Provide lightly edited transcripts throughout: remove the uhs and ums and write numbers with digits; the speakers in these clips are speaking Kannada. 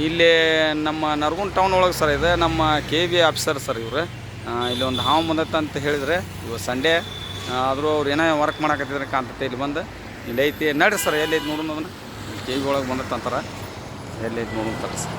ಇಲ್ಲಿ ನಮ್ಮ ನರಗುಂದ ಟೌನ್ ಒಳಗೆ ಸರ್ ಇದೆ ನಮ್ಮ ಕೆ ಬಿ ಆಫೀಸರ್ ಸರ್ ಇವರು. ಇಲ್ಲಿ ಒಂದು ಹಾವು ಬಂದತ್ತೆ ಅಂತ ಹೇಳಿದರೆ ಇವು ಸಂಡೇ ಆದರೂ ಅವ್ರು ಏನೋ ವರ್ಕ್ ಮಾಡಕತ್ತಿದ್ರೆ ಕಾಣ್ತೈತೆ. ಇಲ್ಲಿ ಬಂದು ಇಲ್ಲಿ ಐತಿ ನಡ್ರಿ ಸರ್, ಎಲ್ಲಿ ಐತಿ ನೋಡೋಣ ಅದನ್ನು. ಕೆ ಬಿ ಒಳಗೆ ಬಂದತ್ತೆ ಅಂತಾರೆ, ಎಲ್ಲಿ ಐತಿ ನೋಡೋಂತಾರೆ ಸರ್.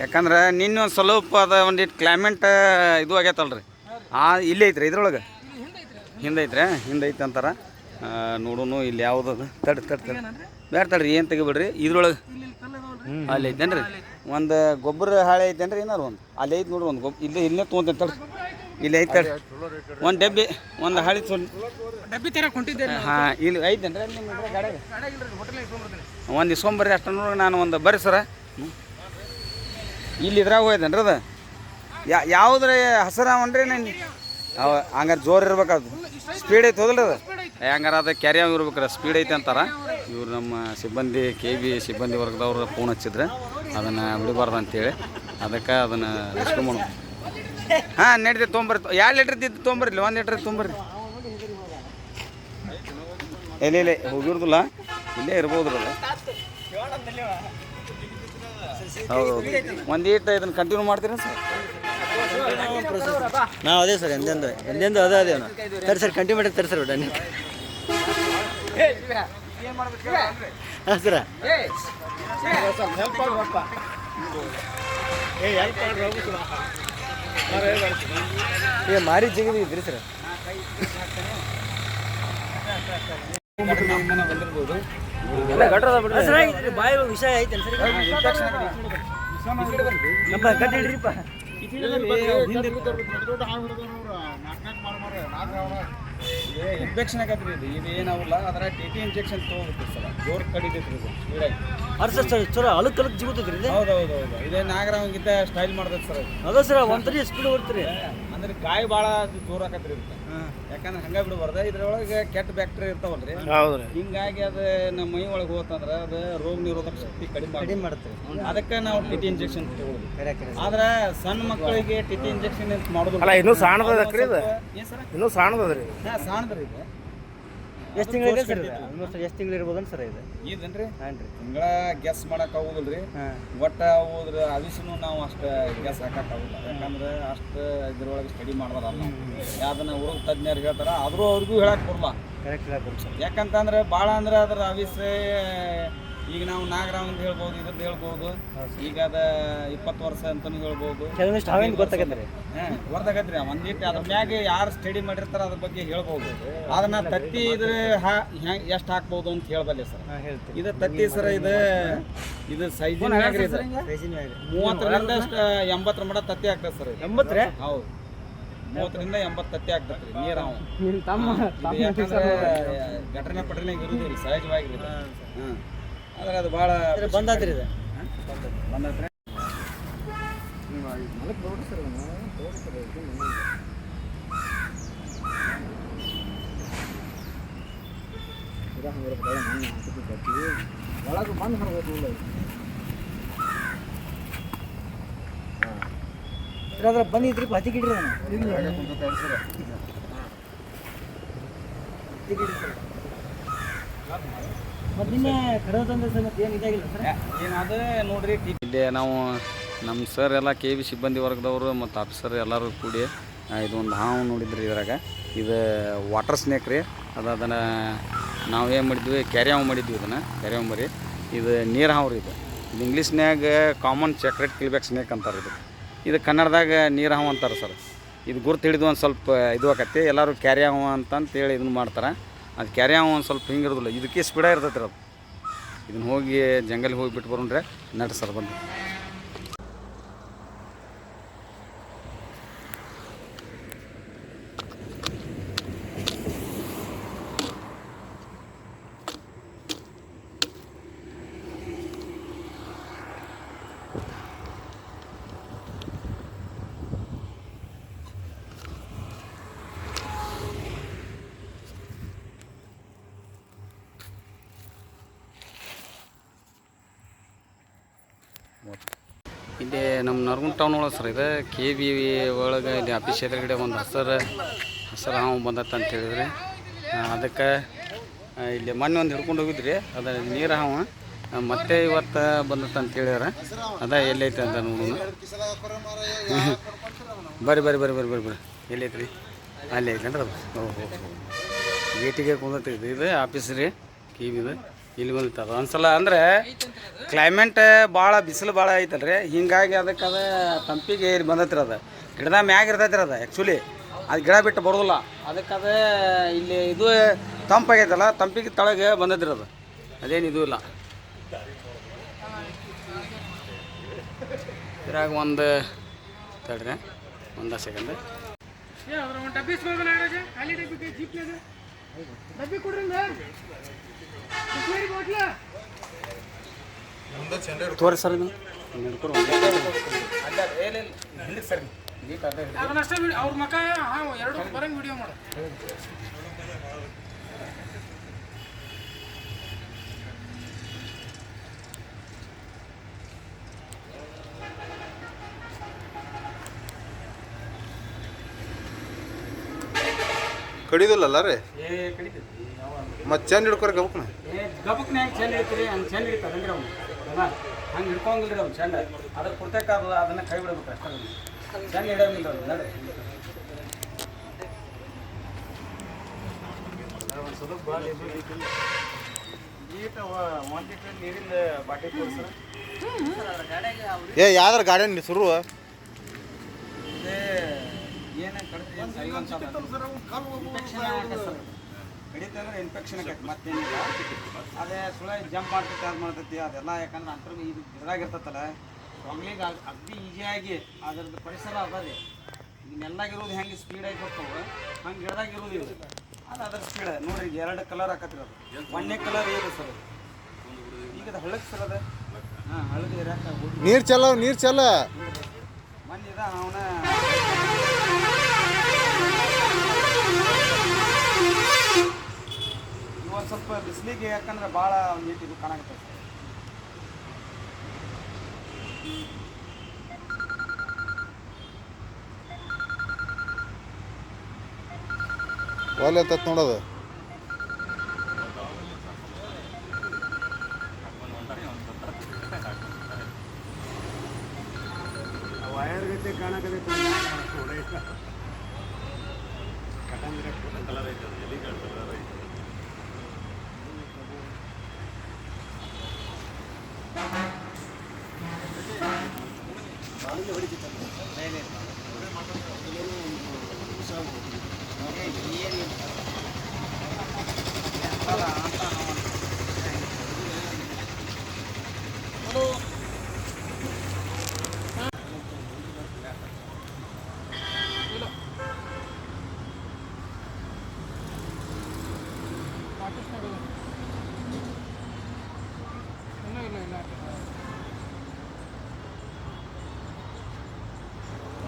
ಯಾಕಂದ್ರೆ ನಿನ್ನೆ ಒಂದು ಸ್ವಲ್ಪ ಅದ ಒಂದಿಟ್ಟು ಕ್ಲೈಮೇಟ್ ಇದು ಆಗೈತಲ್ರಿ. ಇಲ್ಲೇ ಐತ್ರಿ ಇದ್ರೊಳಗೆ ಹಿಂದೆ ಐತೆ ಅಂತಾರೆ. ನೋಡೋನು ಇಲ್ಲಿ ಯಾವುದದು ತಡ್ರಿ ಬೇರೆ ತಡ್ರಿ ಏನು ತೆಗಿಬಿಡ್ರಿ. ಇದ್ರೊಳಗೆ ಅಲ್ಲಿ ಐತೇನ್ರಿ ಒಂದು ಗೊಬ್ಬರ ಹಾಳೆ ಐತೇನ್ರಿ ಏನಾರು ಒಂದು ಅಲ್ಲಿ ಐತೆ ನೋಡ್ರಿ. ಒಂದು ಇಲ್ಲೇ ತೊಗೊಂತೇನೆ ತಡ್ರಿ. ಇಲ್ಲಿ ಐತೆ ಒಂದು ಡಬ್ಬಿ ಒಂದು ಹಾಳಿ ಹಾಂ ಇಲ್ಲಿ ಐತೇನ್ರಿ ಅಲ್ಲಿ ನಿಮ್ಮ ಗಾಡಿಯಾಗ ಒಂದು ಇಸ್ಕೊಂಬರ್ರಿ ಅಷ್ಟು ನೋಡಿ. ನಾನು ಒಂದು ಬರ್ರಿ ಸರ ಇಲ್ಲಿ ಇದ್ರಾಗ ಹೋಯ್ತೇನ್ರಿ ಅದು ಯಾವುದ್ರ ಹಸರಾವನ್ರಿ ನಾನು ಹಂಗಾರೆ ಜೋರು ಇರ್ಬೇಕದು. ಸ್ಪೀಡ್ ಐತೆ ಹೋದಲ್ರಿ ಅದು ಹಂಗಾರೆ ಅದು ಕ್ಯಾರಿಯಾಗ ಇರ್ಬೇಕ್ರಿ, ಸ್ಪೀಡ್ ಐತೆ ಅಂತಾರೆ ಇವ್ರು. ನಮ್ಮ ಸಿಬ್ಬಂದಿ ಕೆ ಬಿ ಸಿಬ್ಬಂದಿ ವರ್ಗದವ್ರು ಫೋನ್ ಹಚ್ಚಿದ್ರೆ ಅದನ್ನು ಬಿಡಬಾರ್ದು ಅಂತೇಳಿ ಅದಕ್ಕೆ ಅದನ್ನು ರೆಸ್ಕ್ಯೂ ಮಾಡೋದು. ಹಾಂ ನಡೀತಿ ತೊಗೊಂಬರ್ರಿ. 2 ಲೀಟ್ರ್ ಇದ್ದು ತೊಗೊಂಬರ್ರಿ, 1 ಲೀಟ್ರ್ ತೊಗೊಂಬರ್ರಿ. ಇಲ್ಲ ಹೋಗಿರೋದಿಲ್ಲ, ಇಲ್ಲೇ ಇರ್ಬೋದ್ರಲ್ಲ. ಹೌದು ಒಂದೀಟ ಇದನ್ನು ಕಂಟಿನ್ಯೂ ಮಾಡ್ತೀರಾ ಸರ್? ನಾವು ಅದೇ ಸರ್ ಎಂದೆಂದು ಅದೇ ನಾವು ಸರಿ ಸರ್ ಕಂಟಿನ್ಯೂ ಮಾಡಿ ತರಿ ಸರ್ ಒಟ್ಟು ಹಾಂ ಸರ. ಮಾರಿ ಜಿಗಿದ್ರಿ ಸರ್. ಬಾಯಿ ವಿಷಯ ಐತೆ ಕಟ್ಟಿಡ್ರಿಪ್ಪ. ಇನ್ಫೆಕ್ಷನ್ ಆಗತ್ರಿ ಇದು. ಇದು ಏನಾವಲ್ಲ ಅದರ ಟಿ ಟಿ ಇಂಜೆಕ್ಷನ್ ತೊಗೋಬೇಕು ಸರ್. ಜೋರು ಕಡಿತೈತ್ರಿ ಇದು ಸ್ಪೀಡಾಗಿ. ಸರ್ ಅಲಕ್ ಜಿಗುತ್ತೈತ್ರಿ ಇದು. ಹೌದು ಇದೇ ನಾಗರಾವಂಗಿಂತ ಸ್ಟೈಲ್ ಮಾಡ್ತೈತೆ ಸರ್. ಅದ ಸರ್ ಒಂದ್ಸರಿ ಸ್ಪೀಡ್ ಬರ್ತೀರಿ ಅಂದ್ರೆ ಗಾಯ ಭಾಳ ಜೋರು ಆಕತ್ರಿ ಇದಕ್ಕೆ. ಯಾಕಂದ್ರೆ ಹಂಗೆ ಬಿಡಬಾರ್ದು, ಇದ್ರೊಳಗೆ ಕೆಟ್ಟ ಬ್ಯಾಕ್ಟೀರಿಯಾ ಇರ್ತಾವಲ್ರಿ. ಹಿಂಗಾಗಿ ಅದು ನಮ್ಮ ಮೈ ಒಳಗೆ ಹೋತಂದ್ರೆ ಅದು ರೋಗ ನಿರೋಧಕ ಶಕ್ತಿ ಕಡಿಮೆ ಮಾಡುತ್ತೆ. ಅದಕ್ಕೆ ನಾವು ಟಿ ಟಿ ಇಂಜೆಕ್ಷನ್ ತಗೊಳ್ಳೋದು. ಆದ್ರೆ ಸಣ್ಣ ಮಕ್ಕಳಿಗೆ ಟಿ ಟಿ ಇಂಜೆಕ್ಷನ್ ಮಾಡೋದು ಇನ್ನೂ ಸಣ್ಣದಕ್ರಿ ಇದು. ಇನ್ನೂ ಸಣ್ಣದ್ರಿ. ಸಣ್ಣದ್ರಿ ಇದು. ಎಷ್ಟು ತಿಂಗಳಿದೆ ಸರ್? ಎಷ್ಟು ತಿಂಗಳು ಇರ್ಬೋದನ್ ಸರ್ ಇದು? ಇದೇನ್ರಿ ಹಾಂ ರೀ ತಿಂಗಳ ಗೆಸ್ ಮಾಡಕ್ಕೆ ಆಗೋದಿಲ್ಲ ರೀ. ಒಟ್ಟು ಹೋದ್ರ ಅವಿಸನು ನಾವು ಅಷ್ಟು ಗೆಸ್ ಹಾಕಕ್ಕಾಗೋಲ್ಲ. ಯಾಕಂದ್ರೆ ಅಷ್ಟು ಇದ್ರೊಳಗೆ ಸ್ಟಡಿ ಮಾಡ್ದಾರಲ್ಲ. ಯಾವ್ದನ್ನ ಹುಡುಗ ತಜ್ಞರು ಹೇಳ್ತಾರೆ, ಆದರೂ ಅವ್ರಿಗೂ ಹೇಳಕ್ಕೆ ಬರಲ್ಲ. ಕರೆಕ್ಟ್ ಹೇಳಕ್ಕೆ ಸರ್. ಯಾಕಂತಂದ್ರೆ ಭಾಳ ಅಂದ್ರೆ ಅದ್ರ ಅವಿಸೆ ಈಗ ನಾವು ನಾಗರಾವ್ ಅಂತ ಹೇಳ್ಬೋದು, ಇದ್ರದ್ದು ಹೇಳ್ಬೋದು. ಈಗ ಅದ 20 ವರ್ಷ ಅಂತಲೂ ಹೇಳ್ಬೋದು. ಗೊತ್ತಾಗತ್ತೆ ಹಾಂ ಗೊತ್ತಾಗತ್ತೆ ರೀ. ಒಂದಿಟ್ಟು ಅದ್ರ ಮ್ಯಾಗೆ ಯಾರು ಸ್ಟಡಿ ಮಾಡಿರ್ತಾರೆ ಅದ್ರ ಬಗ್ಗೆ ಹೇಳ್ಬೋದು. ಅದನ್ನ ತತ್ತಿ ಇದ್ರೆ ಎಷ್ಟು ಹಾಕ್ಬೋದು ಅಂತ ಹೇಳ್ಬಲ್ಲೆ ಸರ್. ಇದು ತತ್ತಿ ಸರ ಇದು ಸೈಜಿನ ಮ್ಯಾಗ ರೀ. 30ರಿಂದ 80 ಮಟ ತತ್ತಿ ಆಗ್ತದೆ ಸರ್. 80? ಹೌದು 30ರಿಂದ 80 ತತ್ತಿ ಆಗ್ತದೆ ರೀ. ನೀರು ಯಾಕಂದ್ರೆ ಗಟ್ರನೆ ಪಟ್ರನೆ ಇರುದಿಲ್ಲ ಸಹಜವಾಗಿ. ಹಾಂ ಆದ್ರೆ ಅದು ಭಾಳ ಬಂದಾತ್ರಿ ಇದು ಬಂದತ್ರಿ. ಒಳಗೆ ಬಂದು ಹೊರಗೋದು ಅದ್ರ ಬಂದಿದ್ರಿ ಹತ್ತಿ ಗಿಡ್ರಿ ಮೊದಲೇ ಕಡೋದಂದ್ರೆ ಸರ್ ಮತ್ತೆ ಏನು ಇದಾಗಿಲ್ಲ ಸರ್? ಏನಾದ್ರೆ ನೋಡ್ರಿ ಇಲ್ಲಿ ನಾವು ನಮ್ಮ ಸರ್ ಎಲ್ಲ ಕೆ ಬಿ ಸಿಬ್ಬಂದಿ ವರ್ಗದವರು ಮತ್ತು ಆಫೀಸರ್ ಎಲ್ಲರೂ ಕೂಡಿ ಇದೊಂದು ಹಾವು ನೋಡಿದ್ರಿ. ಇದ್ರಾಗ ಇದು ವಾಟರ್ ಸ್ನೇಕ್ ರೀ. ಅದನ್ನು ನಾವು ಏನು ಮಾಡಿದ್ವಿ, ಕ್ಯಾರಿಯಾವ್ ಮಾಡಿದ್ವಿ. ಇದನ್ನು ಕ್ಯಾರಿಯಾವ್ ಮರಿ. ಇದು ನೀರು ಹಾವು ರೀ. ಇದು ಇಂಗ್ಲೀಷ್ನ್ಯಾಗ ಕಾಮನ್ ಚಾಕ್ಲೇಟ್ ಕಿಲ್ಬ್ಯಾಕ್ ಸ್ನೇಕ್ ಅಂತಾರೆ. ಇದು ಕನ್ನಡದಾಗ ನೀರು ಹಾವು ಅಂತಾರೆ ಸರ್. ಇದು ಗುರ್ತು ಹಿಡಿದು ಒಂದು ಸ್ವಲ್ಪ ಇದು ಆಕತಿ. ಎಲ್ಲರೂ ಕ್ಯಾರಿಯಾವ್ ಅಂತಂತೇಳಿ ಇದನ್ನು ಮಾಡ್ತಾರೆ. ಅದು ಕ್ಯಾರಿಯಾವ್ ಒಂದು ಸ್ವಲ್ಪ ಹಿಂಗೆ ಇರೋದಿಲ್ಲ, ಇದಕ್ಕೆ ಸ್ಪೀಡಾಗಿ ಇರ್ತೈತೆ ರೀ ಅದು. ಇದನ್ನು ಹೋಗಿ ಜಂಗಲ್ಗೆ ಹೋಗಿ ಬಿಟ್ಟು ಬರೋಣ್ರೆ ನಡ್ರಿ ಸರ್ ಬಂದು. ಇಲ್ಲಿ ನಮ್ಮ ನರಗುಂದ ಟೌನ್ ಒಳಗೆ ಸರ್ ಇದು ಕೆ ಬಿ ಒಳಗೆ ಇಲ್ಲಿ ಆಫೀಸ್ ಎದುರುಗಡೆ ಒಂದು ಹಸರು ಹಾವು ಬಂದತ್ತ ಅಂತ ಹೇಳಿದ್ರಿ. ಅದಕ್ಕೆ ಇಲ್ಲಿ ಮೊನ್ನೆ ಒಂದು ಹಿಡ್ಕೊಂಡು ಹೋಗಿದ್ರಿ, ಅದು ನೀರು ಹಾವು ಮತ್ತೆ ಇವತ್ತು ಬಂದತ್ತ ಅಂತ ಹೇಳಿದಾರೆ. ಅದ ಎಲ್ಲೈತೆ ಅಂತ ನೋಡೋಣ. ಬರ್ರಿ ಬರ್ರಿ ಬರ್ರಿ ಬರ್ರಿ ಬರ್ರಿ ಬರ್ರಿ ಎಲ್ಲೈತೆ ರೀ? ಅಲ್ಲಿ ಐತೇನ್ರಿ ಅದು. ಓಹೋ ಗೇಟಿಗೆ ಕುಂದೈತಿ ಇದು ಆಫೀಸ್ ರೀ ಕೆ ಬಿದು. ಇಲ್ಲಿ ಬಂದಿತ್ತು ಒಂದ್ಸಲ ಅಂದರೆ ಕ್ಲೈಮೇಟ್ ಭಾಳ ಬಿಸಿಲು ಭಾಳ ಐತಲ್ಲ ರೀ, ಹಿಂಗಾಗಿ ಅದಕ್ಕೆ ಅದು ತಂಪಿಗೆ ಇಲ್ಲಿ ಬಂದೈತ್ರಿ. ಅದು ಗಿಡದ ಮ್ಯಾಗ ಇರ್ತೈತಿ ರೀ. ಅದು ಆ್ಯಕ್ಚುಲಿ ಅದು ಗಿಡ ಬಿಟ್ಟು ಬರೋದಿಲ್ಲ. ಅದಕ್ಕೆ ಅದು ಇಲ್ಲಿ ಇದು ತಂಪಾಗೈತಲ್ಲ, ತಂಪಿಗೆ ತಳಗೆ ಬಂದೈತ್ರಿ. ಅದು ಅದೇನು ಇದು ಇಲ್ಲ. ಇದ್ರಾಗ ಒಂದು ತಡ್ರಿ ಒಂದು ಸೆಕೆಂಡ್. ತೋರಿ ಸರ್ ಅವ್ರ ಮಕ ಎರಡು ಬರಂಗ್ ವಿಡಿಯೋ ಮಾಡು. ಕಡಿದಿಲ್ಲಲ್ಲ ರೀ ಮತ್ತೆ ಚೆಂದ ಹಿಡ್ಕೊರಿ ಗಬಕ್ನ ಗಬಕ್ನ ಹೆಂಗೆ ಚೆಂದ ಹಿಡಿತೀರಿ ಹಂಗೆ ಚೆಂದ ಹಿಡಿತಾರನ್ರಿ ಅವ್ನು. ಹಂಗೆ ಹಿಡ್ಕೊಂಗಿಲ್ರಿ ಅವ್ನು ಚೆಂದ. ಅದ್ರ ಕುರ್ತಕ್ಕಾಗಲ್ಲ, ಅದನ್ನು ಕೈ ಬಿಡ್ಬೇಕು ಅಷ್ಟೇ. ಚೆಂದ ಹಿಡಿಯೋಂಗಿಲ್ಲ ಅವ್ನು. ನೋಡ್ರಿ ಒಂದು ಸ್ವಲ್ಪ ಭಾಳ ಈಟ 1 ಲೀಟರ್ ನೀರಿಂದ ಬಾಟಿ ತೋರಿಸ್ರ. ಏ ಯಾವ್ದಾರ ಗಾರ್ಡನ್ ಶುರು ಏನು ಕಡಿತೈತೆ ಹಿಡಿತಂದ್ರೆ ಇನ್ಫೆಕ್ಷನ್ ಆಕೈತಿ, ಮತ್ತೇನಿಲ್ಲ. ಅದೇ ಸುಳ್ಳ ಜಂಪ್ ಮಾಡ್ತೈತಿ, ಅದು ಮಾಡ್ತೈತಿ ಅದೆಲ್ಲ. ಯಾಕಂದ್ರೆ ಅಂತರ ಇದು ಗಿಡದಾಗ ಇರ್ತೈತಲ್ಲ, ಸ್ಟ್ರಾಂಗ್ಲಿಗೆ ಅಗ್ದಿ ಈಸಿಯಾಗಿ ಅದ್ರದ್ದು ಪರಿಸರ ಅದ ರೀ. ಇನ್ನೆಲ್ಲಾಗಿರೋದು ಹೆಂಗೆ ಸ್ಪೀಡಾಗಿ ಬರ್ತಾವೆ ಹಂಗೆ ಗಿಡದಾಗ ಇರೋದು ಇದು. ಅದು ಅದ್ರ ಸ್ಪೀಡ್ ನೋಡ್ರಿ. ಈಗ 2 ಕಲರ್ ಹಾಕತ್ತಿರ. ಅದು ಒಂದನೇ ಕಲರ್ ಏನು ಸರ್ ಈಗ ಅದು ಹಳ್ಳಕ್ಕೆ ಸರ್. ಅದು ಹಾಂ ಹಳ್ಳಕ್ಕೆ ನೀರು ಚಲೋ ನೀರು ಚಲೋ ಮಂದಿದ ಅವನ ಒಂದು ಸ್ವಲ್ಪ ಬಿಸಿಲಿಗೆ ಯಾಕಂದ್ರೆ ಭಾಳ ನೀಟ್ ಇದು ಕಾಣಾಕತ್ತೈತೆ. ಒಲೆ ಅಂತ ನೋಡೋದು. ವಯರ್ ಗತೆ ಕಾಣಕತ್ತೈತೆ. ಕಲರ್ ಐತೆ ಎಲ್ಲಿ ಕಲರ್ ಐತೆ.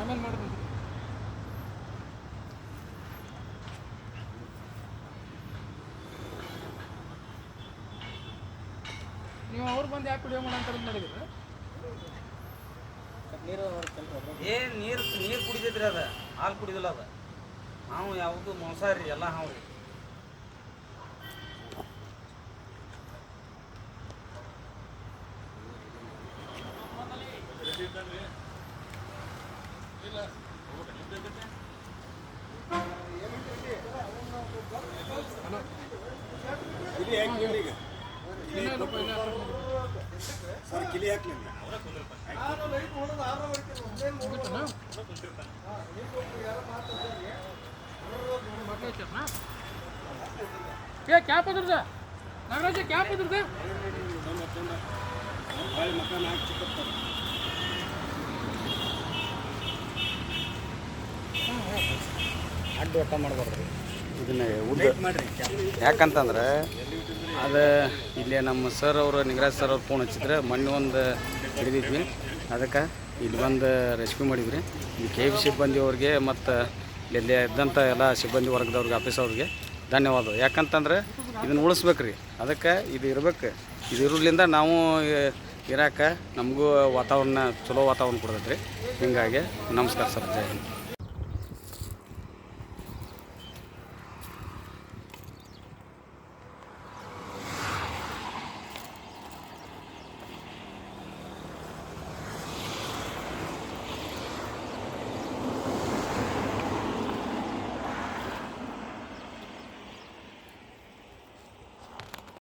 ಆಮೇಲೆ ಮಾಡ್ತೀನಿ. ನೀವು ಅವ್ರು ಬಂದು ಯಾಕೆ ವಿಡಿಯೋ ಮಾಡಂತ ಮಾಡಿದ್ರೆ ಏನು ನೀರು ಕುಡಿತೈತ್ರಿ. ಅದು ಹಾಲು ಕುಡಿದಿಲ್ಲ. ಅದು ಹಾವು ಯಾವುದು ಮಾಂಸಾಹಾರಿ ಎಲ್ಲ ಹಾವು. ಸರ್ ಕಿಲಿ ಹಾಕ್ಲಿ ಕ್ಯಾಪ್ ಅದ್ರದ ನಾಗರಾಜ ಕ್ಯಾಪ್ ಅದ್ರದ ಅಡ್ಡ ಒಟ್ಟ ಮಾಡ್ಬಾರ್ದು ಇದನ್ನ ಉದ್ದ ಮಾಡಿರಿ. ಯಾಕಂತಂದ್ರೆ ಅದು ಇಲ್ಲಿ ನಮ್ಮ ಸರ್ ಅವರು ನಿಗರಾಜ್ ಸರ್ ಅವ್ರು ಫೋನ್ ಹಚ್ಚಿದ್ರೆ ಮೊನ್ನೆ ಒಂದು ಹಿಡಿದಿದ್ವಿ. ಅದಕ್ಕೆ ಇಲ್ಲಿ ಬಂದು ರೆಸ್ಕ್ಯೂ ಮಾಡಿದ್ವಿ. ಇಲ್ಲಿ ಕೆ ಬಿ ಸಿಬ್ಬಂದಿಯವ್ರಿಗೆ ಮತ್ತು ಇಲ್ಲಿ ಇದ್ದಂಥ ಎಲ್ಲ ಸಿಬ್ಬಂದಿ ವರ್ಗದವ್ರಿಗೆ ಆಫೀಸವ್ರಿಗೆ ಧನ್ಯವಾದ. ಯಾಕಂತಂದ್ರೆ ಇದನ್ನು ಉಳಿಸ್ಬೇಕು ರೀ. ಅದಕ್ಕೆ ಇದು ಇರ್ಬೇಕು. ಇದು ಇರೋದ್ರಿಂದ ನಾವು ಇರಾಕ ನಮಗೂ ವಾತಾವರಣ ಚಲೋ ವಾತಾವರಣ ಕೊಡ್ತೈತೆ ರೀ. ಹೀಗಾಗಿ ನಮಸ್ಕಾರ ಸರ್, ಜೈ ಹಿಂದ್.